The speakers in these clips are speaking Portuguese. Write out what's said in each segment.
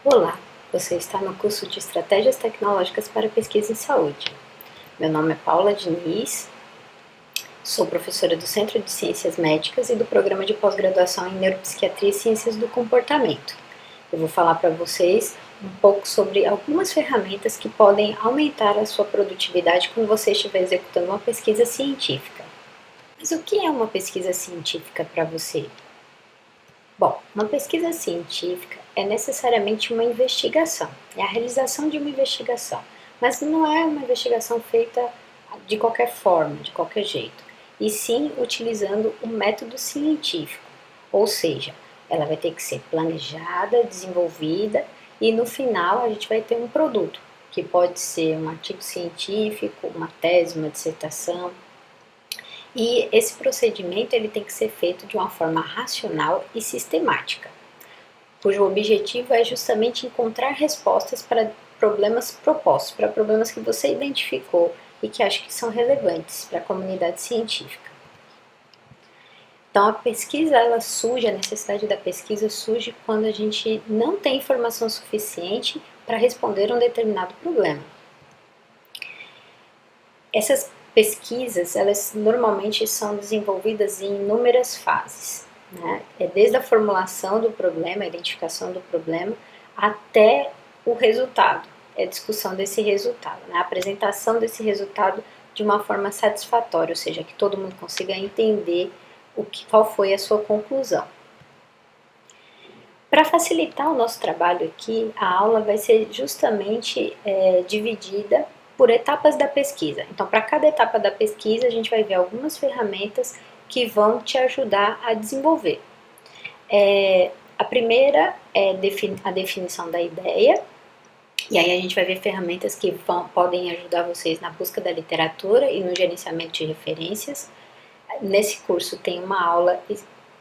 Olá, você está no curso de Estratégias Tecnológicas para Pesquisa em Saúde. Meu nome é Paula Diniz, sou professora do Centro de Ciências Médicas e do Programa de Pós-Graduação em Neuropsiquiatria e Ciências do Comportamento. Eu vou falar para vocês um pouco sobre algumas ferramentas que podem aumentar a sua produtividade quando você estiver executando uma pesquisa científica. Mas o que é uma pesquisa científica para você? Bom, uma pesquisa científica é necessariamente uma investigação, é a realização de uma investigação, mas não é uma investigação feita de qualquer forma, de qualquer jeito, e sim utilizando o método científico, ou seja, ela vai ter que ser planejada, desenvolvida e no final a gente vai ter um produto, que pode ser um artigo científico, uma tese, uma dissertação. E esse procedimento ele tem que ser feito de uma forma racional e sistemática, cujo objetivo é justamente encontrar respostas para problemas propostos, para problemas que você identificou e que acha que são relevantes para a comunidade científica. Então a pesquisa ela surge, a necessidade da pesquisa surge quando a gente não tem informação suficiente para responder um determinado problema. Essas pesquisas, elas normalmente são desenvolvidas em inúmeras fases, né? É desde a formulação do problema, a identificação do problema, até o resultado, é a discussão desse resultado, né? A apresentação desse resultado de uma forma satisfatória, ou seja, que todo mundo consiga entender qual foi a sua conclusão. Para facilitar o nosso trabalho aqui, a aula vai ser justamente dividida por etapas da pesquisa. Então, para cada etapa da pesquisa, a gente vai ver algumas ferramentas que vão te ajudar a desenvolver. A primeira é a definição da ideia, e aí a gente vai ver ferramentas que podem ajudar vocês na busca da literatura e no gerenciamento de referências. Nesse curso tem uma aula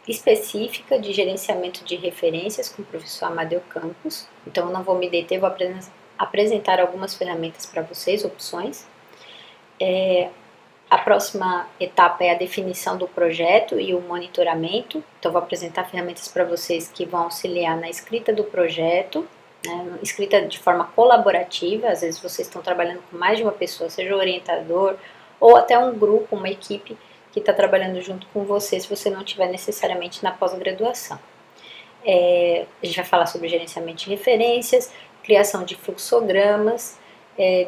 específica de gerenciamento de referências com o professor Amadeu Campos, então eu não vou me deter, vou apresentar algumas ferramentas para vocês, opções. A próxima etapa é a definição do projeto e o monitoramento, então vou apresentar ferramentas para vocês que vão auxiliar na escrita do projeto, né, escrita de forma colaborativa, às vezes vocês estão trabalhando com mais de uma pessoa, seja o orientador ou até um grupo, uma equipe que está trabalhando junto com você, se você não estiver necessariamente na pós-graduação. A gente vai falar sobre gerenciamento de referências, criação de fluxogramas,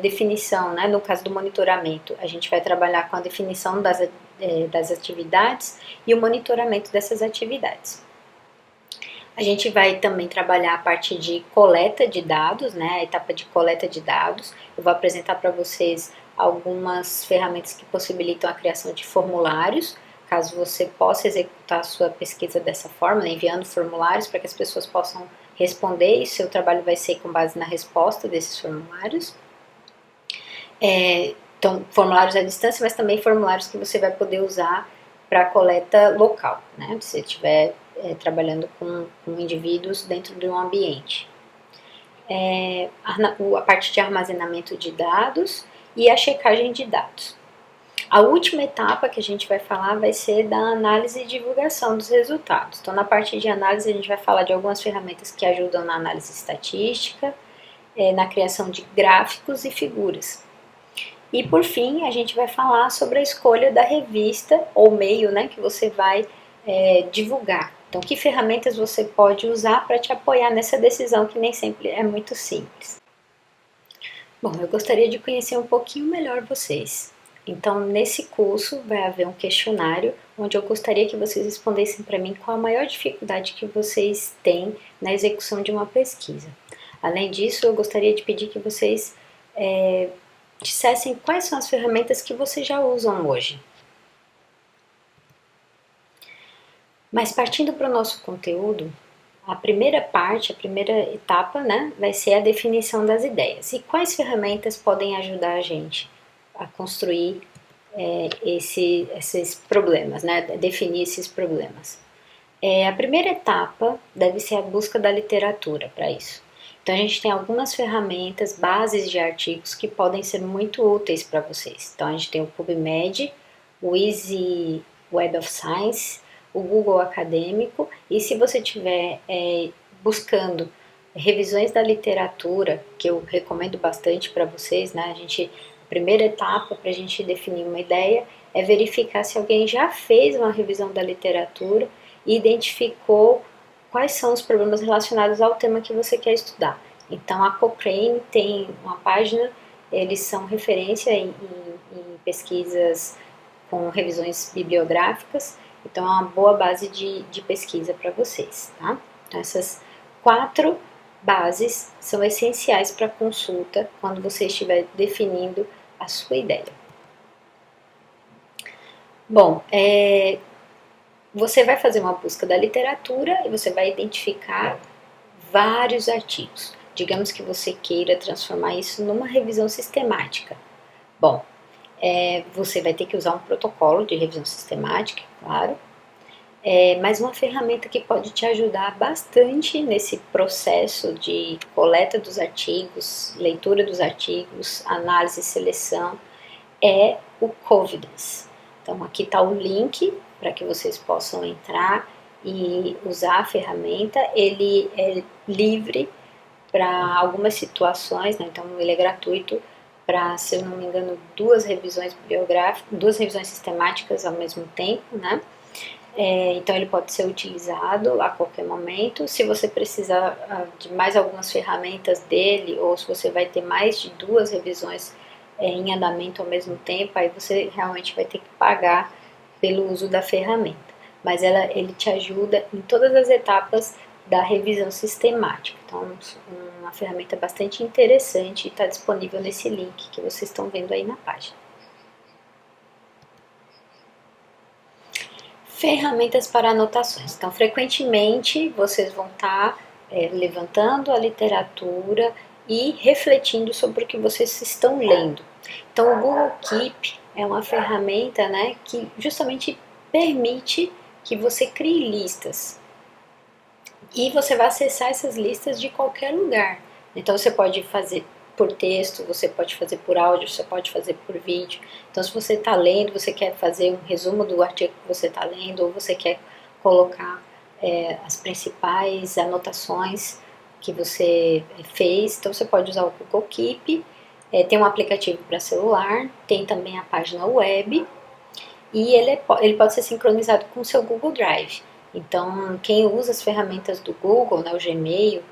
definição, né, no caso do monitoramento, a gente vai trabalhar com a definição das atividades e o monitoramento dessas atividades. A gente vai também trabalhar a parte de coleta de dados, né, a etapa de coleta de dados. Eu vou apresentar para vocês algumas ferramentas que possibilitam a criação de formulários, caso você possa executar a sua pesquisa dessa forma, né, enviando formulários para que as pessoas possam responder e seu trabalho vai ser com base na resposta desses formulários. Então, formulários à distância, mas também formulários que você vai poder usar para coleta local, né, se você estiver trabalhando com indivíduos dentro de um ambiente. A parte de armazenamento de dados e a checagem de dados. A última etapa que a gente vai falar vai ser da análise e divulgação dos resultados. Então, na parte de análise, a gente vai falar de algumas ferramentas que ajudam na análise estatística, na criação de gráficos e figuras. E, por fim, a gente vai falar sobre a escolha da revista ou meio, né, que você vai divulgar. Então, que ferramentas você pode usar para te apoiar nessa decisão que nem sempre é muito simples. Bom, eu gostaria de conhecer um pouquinho melhor vocês. Então, nesse curso vai haver um questionário onde eu gostaria que vocês respondessem para mim qual a maior dificuldade que vocês têm na execução de uma pesquisa. Além disso, eu gostaria de pedir que vocês dissessem quais são as ferramentas que vocês já usam hoje. Mas partindo para o nosso conteúdo, a primeira parte, a primeira etapa, né, vai ser a definição das ideias. E quais ferramentas podem ajudar a gente a construir esses problemas, né, definir esses problemas? A primeira etapa deve ser a busca da literatura para isso. Então a gente tem algumas ferramentas, bases de artigos que podem ser muito úteis para vocês. Então a gente tem o PubMed, o Easy Web of Science, o Google Acadêmico, e se você estiver buscando revisões da literatura, que eu recomendo bastante para vocês, né? A primeira etapa para a gente definir uma ideia é verificar se alguém já fez uma revisão da literatura e identificou quais são os problemas relacionados ao tema que você quer estudar. Então a Cochrane tem uma página, eles são referência em pesquisas com revisões bibliográficas, então é uma boa base de pesquisa para vocês, tá? Então essas 4 bases são essenciais para consulta quando você estiver definindo a sua ideia. Bom, você vai fazer uma busca da literatura e você vai identificar vários artigos. Digamos que você queira transformar isso numa revisão sistemática. Bom, você vai ter que usar um protocolo de revisão sistemática, claro, mas uma ferramenta que pode te ajudar bastante nesse processo de coleta dos artigos, leitura dos artigos, análise e seleção, é o Covidence. Então aqui está o link para que vocês possam entrar e usar a ferramenta. Ele é livre para algumas situações, né? Então ele é gratuito para, se eu não me engano, 2 revisões bibliográficas, 2 revisões sistemáticas ao mesmo tempo, né? Então ele pode ser utilizado a qualquer momento. Se você precisar de mais algumas ferramentas dele, ou se você vai ter mais de 2 revisões em andamento ao mesmo tempo, aí você realmente vai ter que pagar pelo uso da ferramenta. Mas ele te ajuda em todas as etapas da revisão sistemática. Então, uma ferramenta bastante interessante e está disponível nesse link que vocês estão vendo aí na página. Ferramentas para anotações. Então, frequentemente, vocês vão estar levantando a literatura e refletindo sobre o que vocês estão lendo. Então, o Google Keep é uma ferramenta, né, que justamente permite que você crie listas. E você vai acessar essas listas de qualquer lugar. Então, você pode fazer por texto, você pode fazer por áudio, você pode fazer por vídeo. Então, se você está lendo, você quer fazer um resumo do artigo que você está lendo, ou você quer colocar as principais anotações que você fez, então você pode usar o Google Keep. Tem um aplicativo para celular, tem também a página web, e ele pode ser sincronizado com o seu Google Drive. Então, quem usa as ferramentas do Google, né, o Gmail,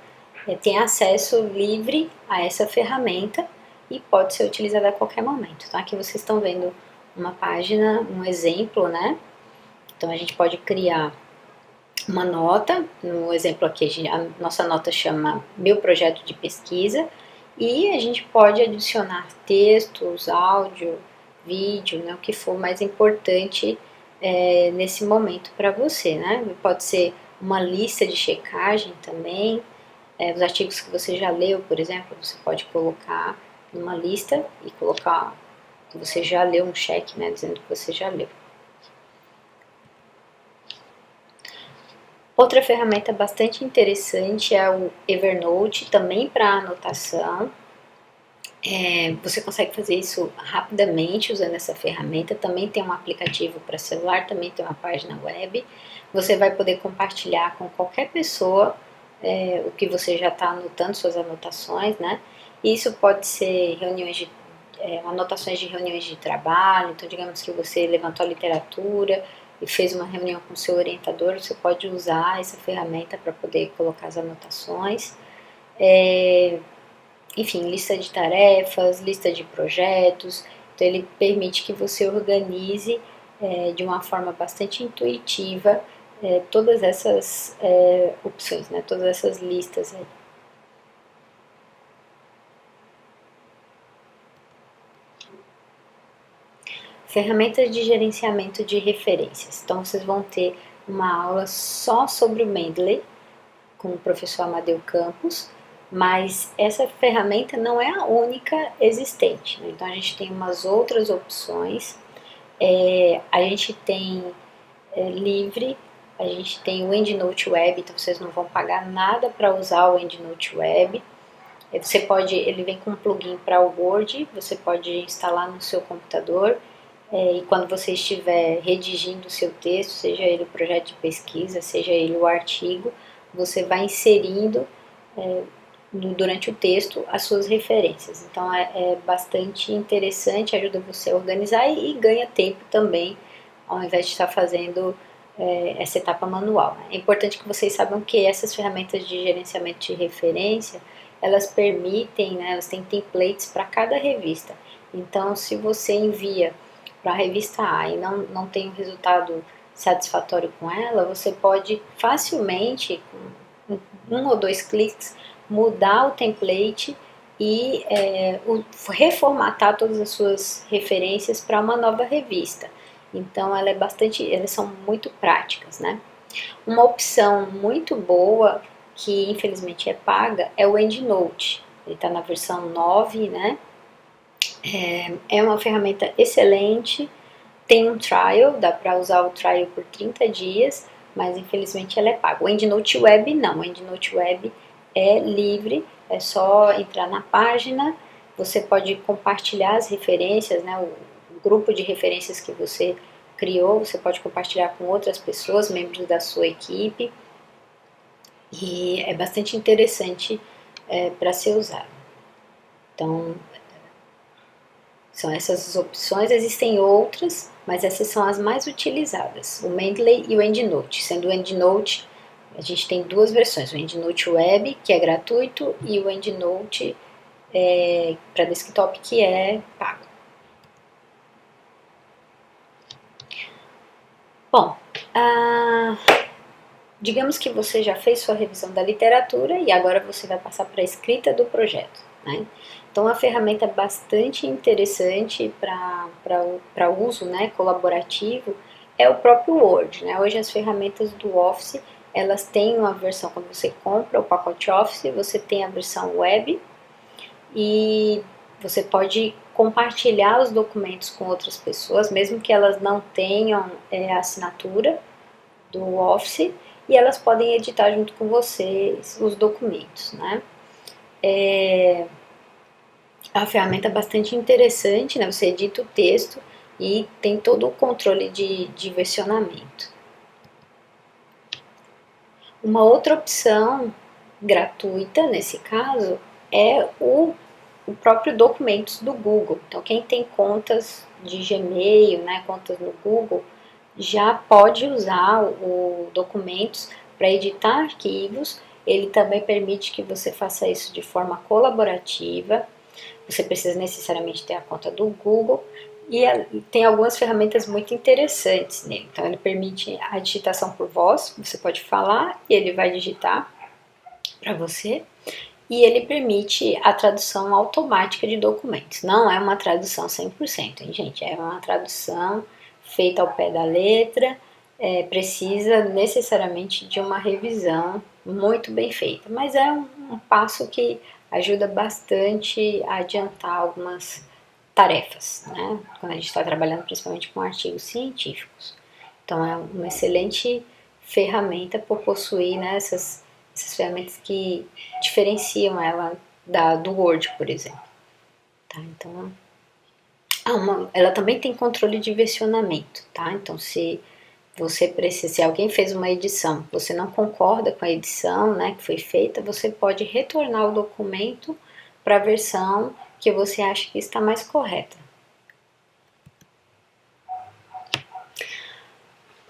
tem acesso livre a essa ferramenta e pode ser utilizada a qualquer momento. Então, aqui vocês estão vendo uma página, um exemplo, né? Então, a gente pode criar uma nota. No exemplo aqui, a nossa nota chama Meu Projeto de Pesquisa, e a gente pode adicionar textos, áudio, vídeo, né, o que for mais importante nesse momento para você, né? Pode ser uma lista de checagem também. Os artigos que você já leu, por exemplo, você pode colocar numa lista e colocar que você já leu, um check, né, dizendo que você já leu. Outra ferramenta bastante interessante é o Evernote, também para anotação. Você consegue fazer isso rapidamente usando essa ferramenta. Também tem um aplicativo para celular, também tem uma página web. Você vai poder compartilhar com qualquer pessoa o que você já está anotando, suas anotações, né? Isso pode ser anotações de reuniões de trabalho. Então, digamos que você levantou a literatura e fez uma reunião com o seu orientador, você pode usar essa ferramenta para poder colocar as anotações. Enfim, lista de tarefas, lista de projetos. Então, ele permite que você organize de uma forma bastante intuitiva todas essas opções, né? Todas essas listas aí. Ferramentas de gerenciamento de referências. Então, vocês vão ter uma aula só sobre o Mendeley, com o professor Amadeu Campos, mas essa ferramenta não é a única existente, né? Então, a gente tem umas outras opções. A gente tem livre, a gente tem o EndNote Web, então vocês não vão pagar nada para usar o EndNote Web. Ele vem com um plugin para o Word, você pode instalar no seu computador, e quando você estiver redigindo o seu texto, seja ele o projeto de pesquisa, seja ele o artigo, você vai inserindo durante o texto as suas referências. Então é bastante interessante, ajuda você a organizar e ganha tempo também, ao invés de estar fazendo essa etapa manual. Né? É importante que vocês saibam que essas ferramentas de gerenciamento de referência, elas permitem, né, elas têm templates para cada revista. Então, se você envia para a revista A e não tem um resultado satisfatório com ela, você pode facilmente, com um ou dois cliques, mudar o template e reformatar todas as suas referências para uma nova revista. Então elas são muito práticas, né? Uma opção muito boa, que infelizmente é paga, é o EndNote. Ele está na versão 9, né? É uma ferramenta excelente, tem um trial, dá para usar o trial por 30 dias, mas infelizmente ela é paga. O EndNote Web não, o EndNote Web é livre, é só entrar na página, você pode compartilhar as referências, né, o grupo de referências que você criou, você pode compartilhar com outras pessoas, membros da sua equipe, e é bastante interessante para ser usado. Então, são essas as opções, existem outras, mas essas são as mais utilizadas, o Mendeley e o EndNote. Sendo o EndNote, a gente tem duas versões, o EndNote Web, que é gratuito, e o EndNote para desktop, que é pago. Bom, digamos que você já fez sua revisão da literatura e agora você vai passar para a escrita do projeto, né? Então, uma ferramenta bastante interessante para uso, né, colaborativo é o próprio Word, né? Hoje as ferramentas do Office, elas têm uma versão, quando você compra o pacote Office, você tem a versão web e você pode compartilhar os documentos com outras pessoas, mesmo que elas não tenham a assinatura do Office, e elas podem editar junto com vocês os documentos, né? É uma ferramenta bastante interessante, né? Você edita o texto e tem todo o controle de versionamento. Uma outra opção gratuita, nesse caso, é o próprio Documentos do Google. Então, quem tem contas de Gmail, né, contas no Google, já pode usar o Documentos para editar arquivos. Ele também permite que você faça isso de forma colaborativa. Você precisa necessariamente ter a conta do Google e tem algumas ferramentas muito interessantes nele. Então, ele permite a digitação por voz, você pode falar e ele vai digitar para você. E ele permite a tradução automática de documentos. Não é uma tradução 100%, hein, gente? É uma tradução feita ao pé da letra, precisa necessariamente de uma revisão muito bem feita, mas é um passo que ajuda bastante a adiantar algumas tarefas, né? Quando a gente está trabalhando principalmente com artigos científicos. Então é uma excelente ferramenta por possuir, né, essas ferramentas que diferenciam ela do Word, por exemplo. Tá? Então, ela também tem controle de versionamento, tá? Então, se alguém fez uma edição, você não concorda com a edição, né, que foi feita, você pode retornar o documento para a versão que você acha que está mais correta.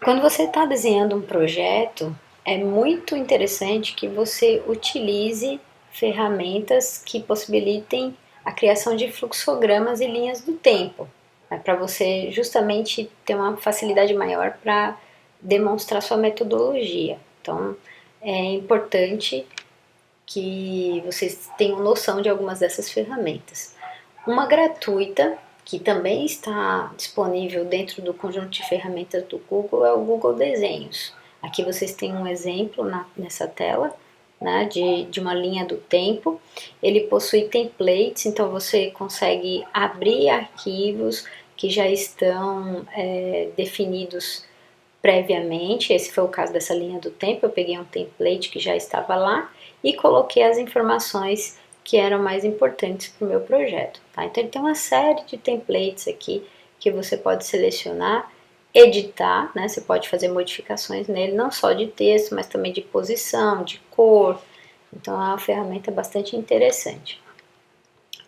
Quando você está desenhando um projeto, é muito interessante que você utilize ferramentas que possibilitem a criação de fluxogramas e linhas do tempo, né, para você justamente ter uma facilidade maior para demonstrar sua metodologia. Então, é importante que vocês tenham noção de algumas dessas ferramentas. Uma gratuita, que também está disponível dentro do conjunto de ferramentas do Google, é o Google Desenhos. Aqui vocês têm um exemplo nessa tela, né, de uma linha do tempo. Ele possui templates, então você consegue abrir arquivos que já estão definidos previamente. Esse foi o caso dessa linha do tempo. Eu peguei um template que já estava lá e coloquei as informações que eram mais importantes para o meu projeto. Tá? Então ele tem uma série de templates aqui que você pode selecionar, editar, né? Você pode fazer modificações nele, não só de texto, mas também de posição, de cor, Então é uma ferramenta bastante interessante.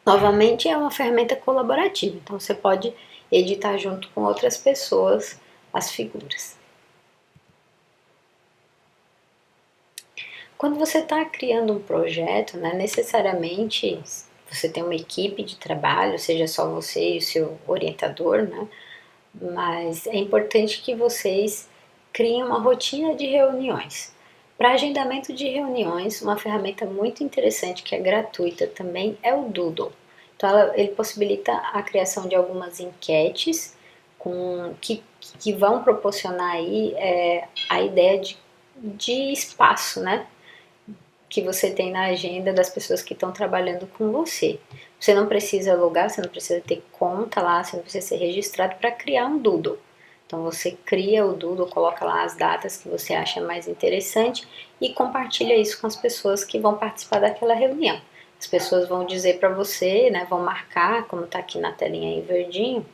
Novamente é uma ferramenta colaborativa, então você pode editar junto com outras pessoas as figuras. Quando você está criando um projeto, né, necessariamente você tem uma equipe de trabalho, seja só você e o seu orientador, né, mas é importante que vocês criem uma rotina de reuniões. Para agendamento de reuniões, uma ferramenta muito interessante que é gratuita também é o Doodle. Então ele possibilita a criação de algumas enquetes que vão proporcionar aí a ideia de espaço, né? Que você tem na agenda das pessoas que estão trabalhando com você. Você não precisa logar, você não precisa ter conta lá, você não precisa ser registrado para criar um Doodle. Então você cria o Doodle, coloca lá as datas que você acha mais interessante e compartilha isso com as pessoas que vão participar daquela reunião. As pessoas vão dizer para você, né, vão marcar, como está aqui na telinha aí verdinho,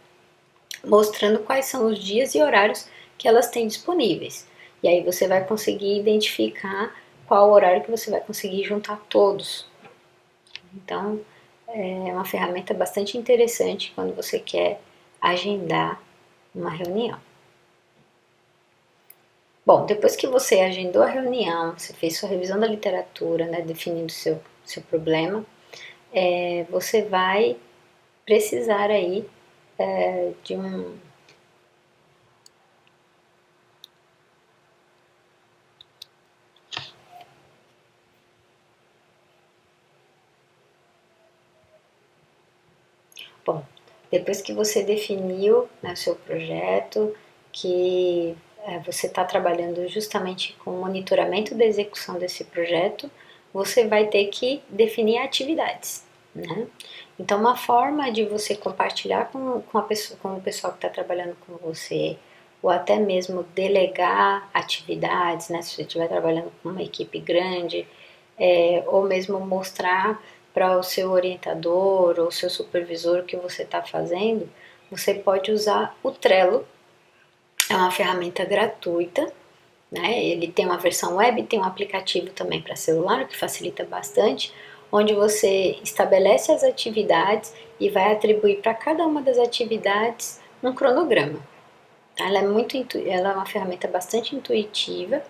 mostrando quais são os dias e horários que elas têm disponíveis. E aí você vai conseguir identificar qual horário que você vai conseguir juntar todos. Então, é uma ferramenta bastante interessante quando você quer agendar uma reunião. Bom, depois que você agendou a reunião, você fez sua revisão da literatura, né, definindo seu problema, você vai precisar aí de um... Bom, depois que você definiu, né, o seu projeto, que você está trabalhando justamente com o monitoramento da execução desse projeto, você vai ter que definir atividades, né? Então, uma forma de você compartilhar com o pessoal que está trabalhando com você, ou até mesmo delegar atividades, né? Se você estiver trabalhando com uma equipe grande, ou mesmo mostrar para o seu orientador ou seu supervisor o que você está fazendo, você pode usar o Trello. É uma ferramenta gratuita, né? Ele tem uma versão web, tem um aplicativo também para celular, que facilita bastante, onde você estabelece as atividades e vai atribuir para cada uma das atividades um cronograma. Ela é uma ferramenta bastante intuitiva,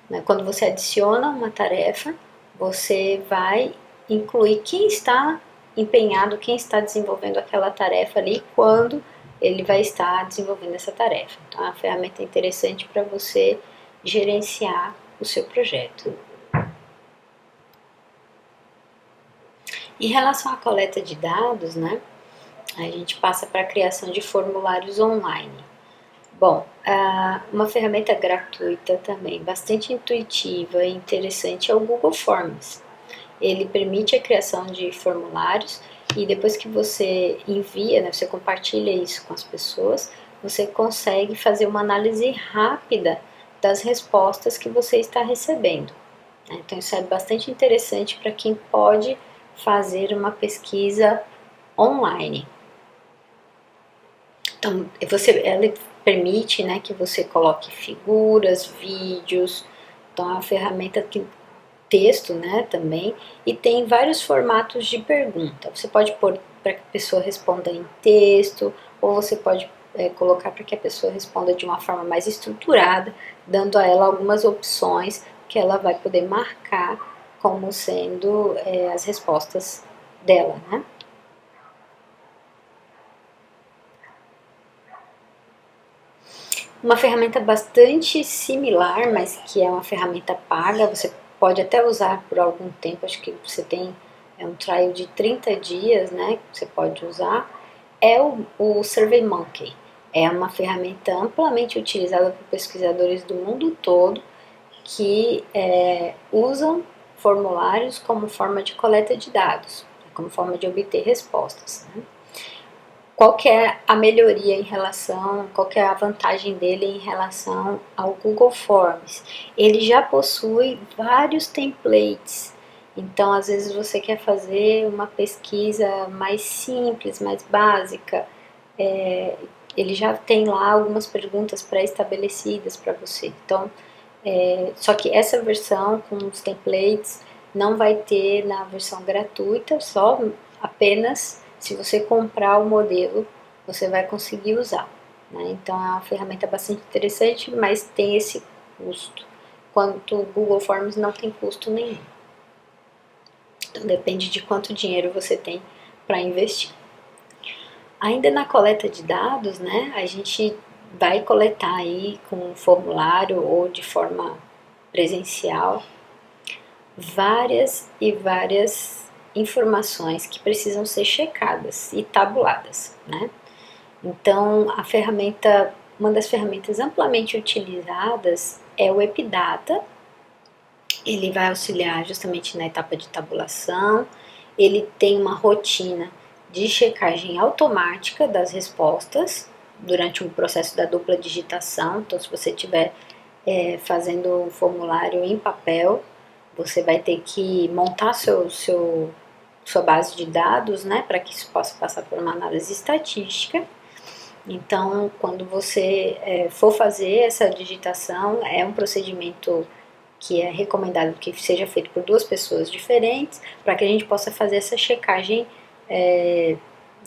né? Quando você adiciona uma tarefa, você vai incluir quem está empenhado, quem está desenvolvendo aquela tarefa ali, quando ele vai estar desenvolvendo essa tarefa. Então, é uma ferramenta interessante para você gerenciar o seu projeto. Em relação à coleta de dados, né, a gente passa para a criação de formulários online. Bom, uma ferramenta gratuita também, bastante intuitiva e interessante é o Google Forms. Ele permite a criação de formulários e depois que você envia, né, você compartilha isso com as pessoas, você consegue fazer uma análise rápida das respostas que você está recebendo. Então isso é bastante interessante para quem pode fazer uma pesquisa online. Então ela permite, né, que você coloque figuras, vídeos, então é uma ferramenta que texto, né, também, e tem vários formatos de pergunta. Você pode pôr para que a pessoa responda em texto, ou você pode colocar para que a pessoa responda de uma forma mais estruturada, dando a ela algumas opções que ela vai poder marcar como sendo as respostas dela, né? Uma ferramenta bastante similar, mas que é uma ferramenta paga, você pode até usar por algum tempo, acho que você tem um trial de 30 dias, né, que você pode usar, é o SurveyMonkey. É uma ferramenta amplamente utilizada por pesquisadores do mundo todo que usam formulários como forma de coleta de dados, como forma de obter respostas, né? Qual que é a melhoria em relação, qual que é a vantagem dele em relação ao Google Forms? Ele já possui vários templates, então às vezes você quer fazer uma pesquisa mais simples, mais básica, ele já tem lá algumas perguntas pré-estabelecidas para você. Então, só que essa versão com os templates não vai ter na versão gratuita, só apenas se você comprar o modelo você vai conseguir usar, né? Então é uma ferramenta bastante interessante, mas tem esse custo, enquanto o Google Forms não tem custo nenhum. Então depende de quanto dinheiro você tem para investir. Ainda na coleta de dados, né, a gente vai coletar aí com um formulário ou de forma presencial várias e várias informações que precisam ser checadas e tabuladas, né? Então, uma das ferramentas amplamente utilizadas é o Epidata. Ele vai auxiliar justamente na etapa de tabulação. Ele tem uma rotina de checagem automática das respostas durante o processo da dupla digitação. Então, se você estiver fazendo um formulário em papel, você vai ter que montar sua base de dados, né, para que isso possa passar por uma análise estatística. Então, quando você for fazer essa digitação, é um procedimento que é recomendado que seja feito por duas pessoas diferentes, para que a gente possa fazer essa checagem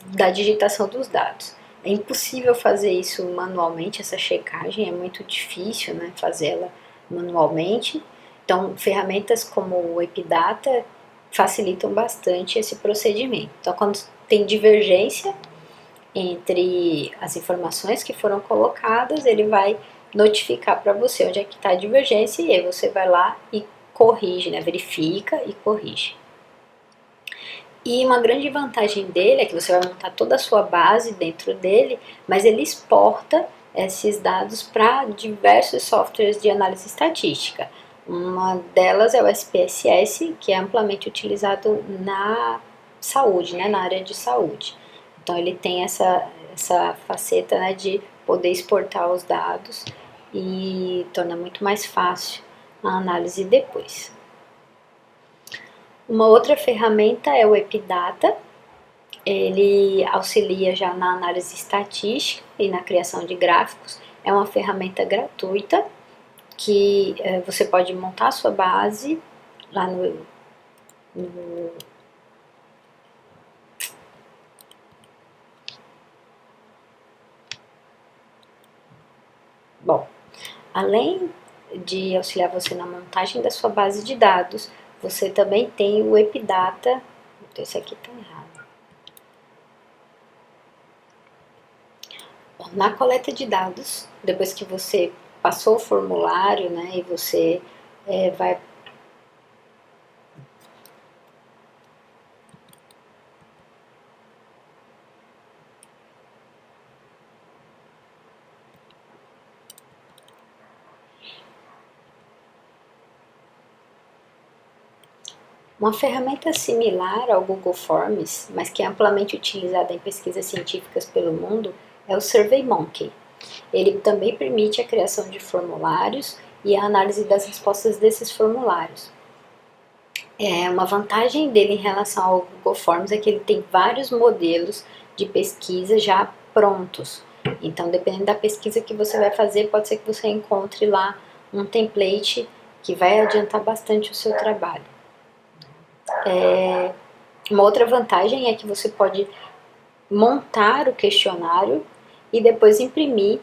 da digitação dos dados. É impossível fazer isso manualmente, essa checagem, é muito difícil, né, fazê-la manualmente. Então, ferramentas como o Epidata facilitam bastante esse procedimento. Então, quando tem divergência entre as informações que foram colocadas, ele vai notificar para você onde é que está a divergência e aí você vai lá e corrige, né? Verifica e corrige. E uma grande vantagem dele é que você vai montar toda a sua base dentro dele, mas ele exporta esses dados para diversos softwares de análise estatística. Uma delas é o SPSS, que é amplamente utilizado na saúde, né, na área de saúde. Então ele tem essa faceta, né, de poder exportar os dados e torna muito mais fácil a análise depois. Uma outra ferramenta é o Epidata. Ele auxilia já na análise estatística e na criação de gráficos. É uma ferramenta gratuita que você pode montar a sua base lá no Bom, além de auxiliar você na montagem da sua base de dados, você também tem o Epidata. Então, esse aqui está errado. Bom, na coleta de dados, depois que você passou o formulário, né, e você vai Uma ferramenta similar ao Google Forms, mas que é amplamente utilizada em pesquisas científicas pelo mundo, é o SurveyMonkey. Ele também permite a criação de formulários e a análise das respostas desses formulários. Uma vantagem dele em relação ao Google Forms é que ele tem vários modelos de pesquisa já prontos. Então, dependendo da pesquisa que você vai fazer, pode ser que você encontre lá um template que vai adiantar bastante o seu trabalho. Uma outra vantagem é que você pode montar o questionário e depois imprimir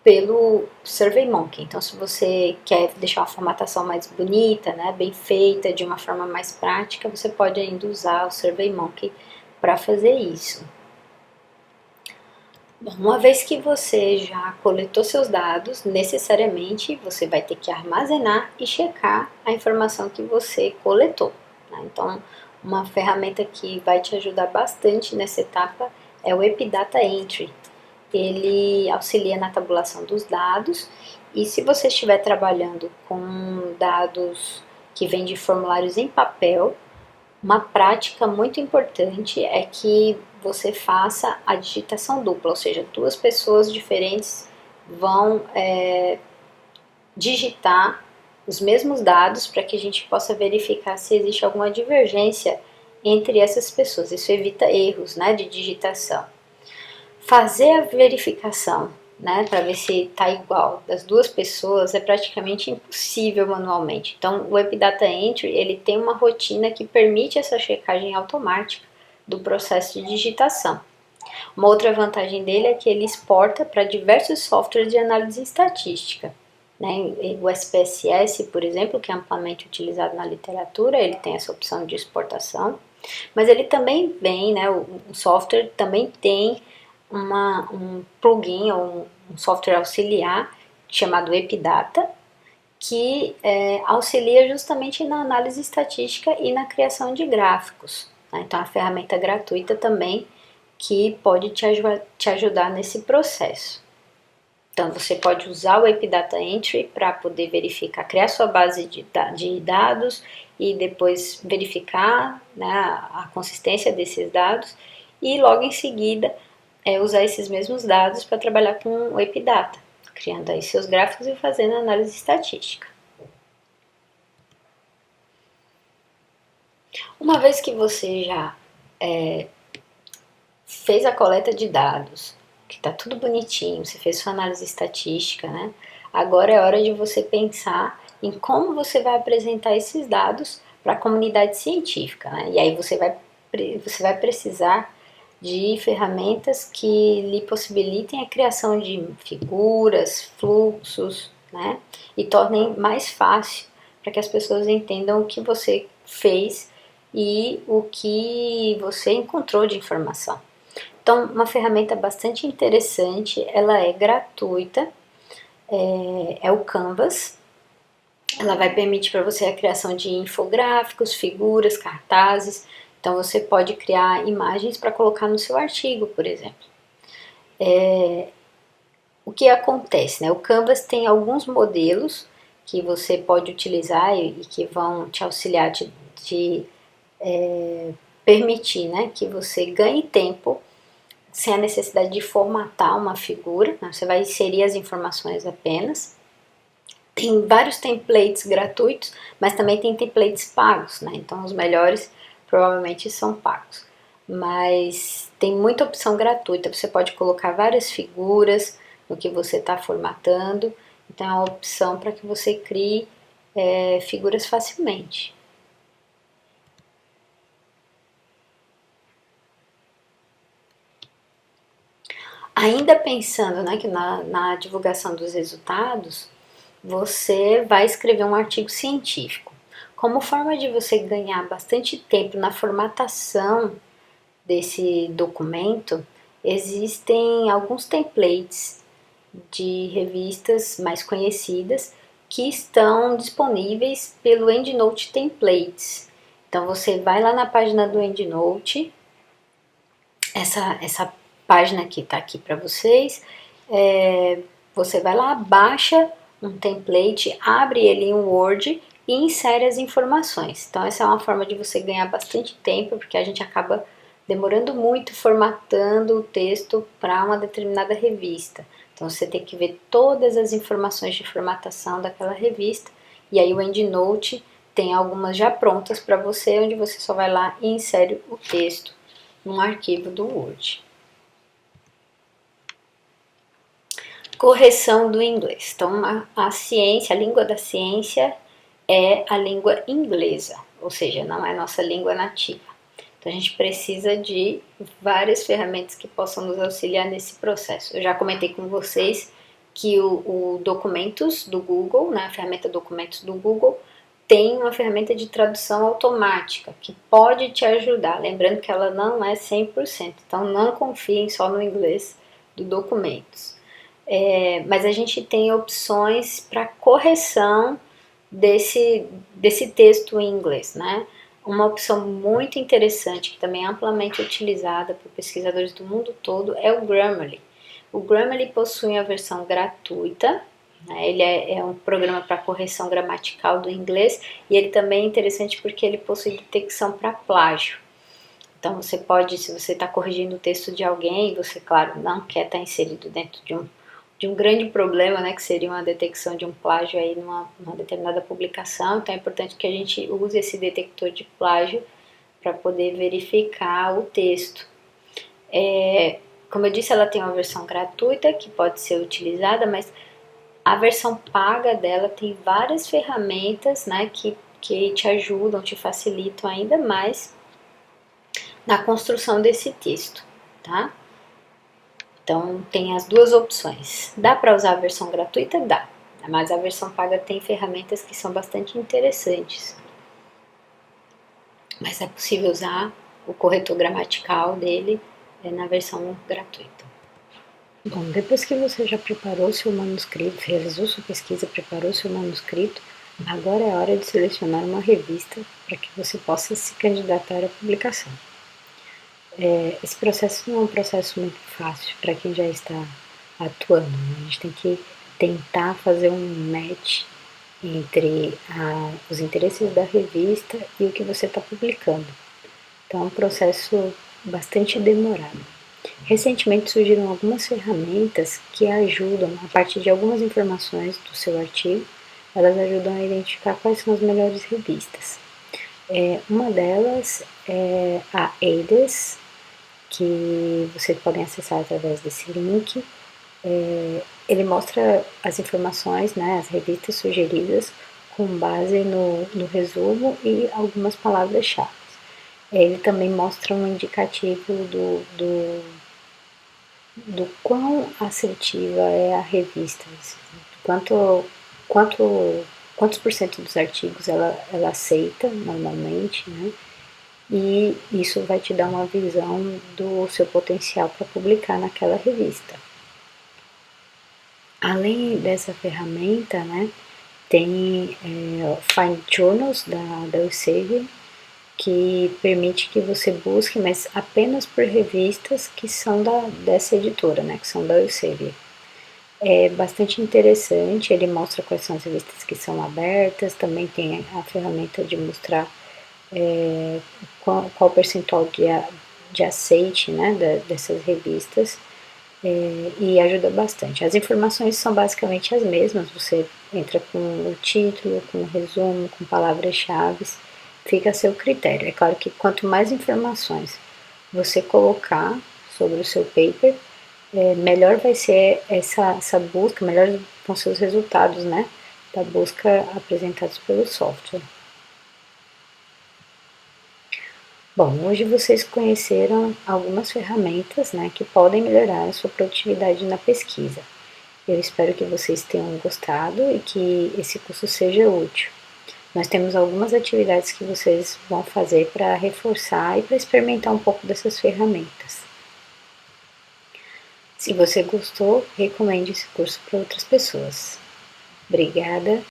pelo SurveyMonkey. Então, se você quer deixar uma formatação mais bonita, né, bem feita, de uma forma mais prática, você pode ainda usar o SurveyMonkey para fazer isso. Bom, uma vez que você já coletou seus dados, necessariamente você vai ter que armazenar e checar a informação que você coletou, né? Então, uma ferramenta que vai te ajudar bastante nessa etapa é o Epidata Entry. Ele auxilia na tabulação dos dados e se você estiver trabalhando com dados que vêm de formulários em papel, uma prática muito importante é que você faça a digitação dupla, ou seja, duas pessoas diferentes vão digitar os mesmos dados para que a gente possa verificar se existe alguma divergência entre essas pessoas. Isso evita erros, né, de digitação. Fazer a verificação né, para ver se está igual das duas pessoas é praticamente impossível manualmente. Então, o Epidata Entry ele tem uma rotina que permite essa checagem automática do processo de digitação. Uma outra vantagem dele é que ele exporta para diversos softwares de análise estatística. Né? O SPSS, por exemplo, que é amplamente utilizado na literatura, ele tem essa opção de exportação, mas ele também vem, né, o software também tem um plugin ou um software auxiliar chamado Epidata, que auxilia justamente na análise estatística e na criação de gráficos. Né? Então, é uma ferramenta gratuita também que pode te ajudar nesse processo. Então, você pode usar o Epidata Entry para poder verificar, criar sua base de dados e depois verificar, né, a consistência desses dados e logo em seguida usar esses mesmos dados para trabalhar com o Epidata, criando aí seus gráficos e fazendo análise estatística. Uma vez que você já fez a coleta de dados, que está tudo bonitinho, você fez sua análise estatística, né? Agora é hora de você pensar em como você vai apresentar esses dados para a comunidade científica, né? E aí você vai precisar de ferramentas que lhe possibilitem a criação de figuras, fluxos, né? E tornem mais fácil para que as pessoas entendam o que você fez e o que você encontrou de informação. Então, uma ferramenta bastante interessante, ela é gratuita, é o Canvas. Ela vai permitir para você a criação de infográficos, figuras, cartazes. Então, você pode criar imagens para colocar no seu artigo, por exemplo. O que acontece, né? O Canvas tem alguns modelos que você pode utilizar e que vão te auxiliar, permitir, né, que você ganhe tempo sem a necessidade de formatar uma figura, né? Você vai inserir as informações apenas. Tem vários templates gratuitos, mas também tem templates pagos, né? Então os melhores provavelmente são pagos. Mas tem muita opção gratuita, você pode colocar várias figuras no que você está formatando, então é uma opção para que você crie figuras facilmente. Ainda pensando, né, que na divulgação dos resultados, você vai escrever um artigo científico. Como forma de você ganhar bastante tempo na formatação desse documento, existem alguns templates de revistas mais conhecidas que estão disponíveis pelo EndNote Templates. Então você vai lá na página do EndNote, essa página que está aqui para vocês, você vai lá, baixa um template, abre ele em Word e insere as informações. Então essa é uma forma de você ganhar bastante tempo, porque a gente acaba demorando muito formatando o texto para uma determinada revista. Então você tem que ver todas as informações de formatação daquela revista, e aí o EndNote tem algumas já prontas para você, onde você só vai lá e insere o texto num arquivo do Word. Correção do inglês. Então, a ciência, a língua da ciência é a língua inglesa, ou seja, não é nossa língua nativa. Então, a gente precisa de várias ferramentas que possam nos auxiliar nesse processo. Eu já comentei com vocês que o Documentos do Google, né, a ferramenta Documentos do Google, tem uma ferramenta de tradução automática que pode te ajudar. Lembrando que ela não é 100%, então não confiem só no inglês do Documentos. Mas a gente tem opções para correção desse texto em inglês, né? Uma opção muito interessante, que também é amplamente utilizada por pesquisadores do mundo todo, é o Grammarly. O Grammarly possui a versão gratuita, né? Ele é um programa para correção gramatical do inglês, e ele também é interessante porque ele possui detecção para plágio. Então você pode, se você está corrigindo o texto de alguém, você, claro, não quer estar inserido dentro de um grande problema, né, que seria uma detecção de um plágio aí numa determinada publicação. Então é importante que a gente use esse detector de plágio para poder verificar o texto. Como eu disse, ela tem uma versão gratuita que pode ser utilizada, mas a versão paga dela tem várias ferramentas, né, que te ajudam, te facilitam ainda mais na construção desse texto, tá? Então tem as duas opções. Dá para usar a versão gratuita? Dá, mas a versão paga tem ferramentas que são bastante interessantes. Mas é possível usar o corretor gramatical dele na versão gratuita. Bom, depois que você já preparou seu manuscrito, realizou sua pesquisa, preparou seu manuscrito, agora é a hora de selecionar uma revista para que você possa se candidatar à publicação. Esse processo não é um processo muito fácil para quem já está atuando, né? A gente tem que tentar fazer um match entre os interesses da revista e o que você está publicando. Então é um processo bastante demorado. Recentemente surgiram algumas ferramentas que ajudam, a partir de algumas informações do seu artigo, elas ajudam a identificar quais são as melhores revistas. Uma delas é a ADES, que vocês podem acessar através desse link. Ele mostra as informações, né, as revistas sugeridas com base no resumo e algumas palavras-chave. Ele também mostra um indicativo do quão assertiva é a revista, quantos por cento dos artigos ela aceita normalmente, né? E isso vai te dar uma visão do seu potencial para publicar naquela revista. Além dessa ferramenta, né, tem Find Journals da Elsevier, que permite que você busque, mas apenas por revistas que são dessa editora, né, que são da Elsevier. É bastante interessante, ele mostra quais são as revistas que são abertas, também tem a ferramenta de mostrar qual o percentual de aceite, né, dessas revistas, e ajuda bastante. As informações são basicamente as mesmas, você entra com o título, com o resumo, com palavras-chave, fica a seu critério. É claro que quanto mais informações você colocar sobre o seu paper, melhor vai ser essa busca, melhores vão ser os resultados, né, da busca apresentados pelo software. Bom, hoje vocês conheceram algumas ferramentas, né, que podem melhorar a sua produtividade na pesquisa. Eu espero que vocês tenham gostado e que esse curso seja útil. Nós temos algumas atividades que vocês vão fazer para reforçar e para experimentar um pouco dessas ferramentas. Se você gostou, recomende esse curso para outras pessoas. Obrigada.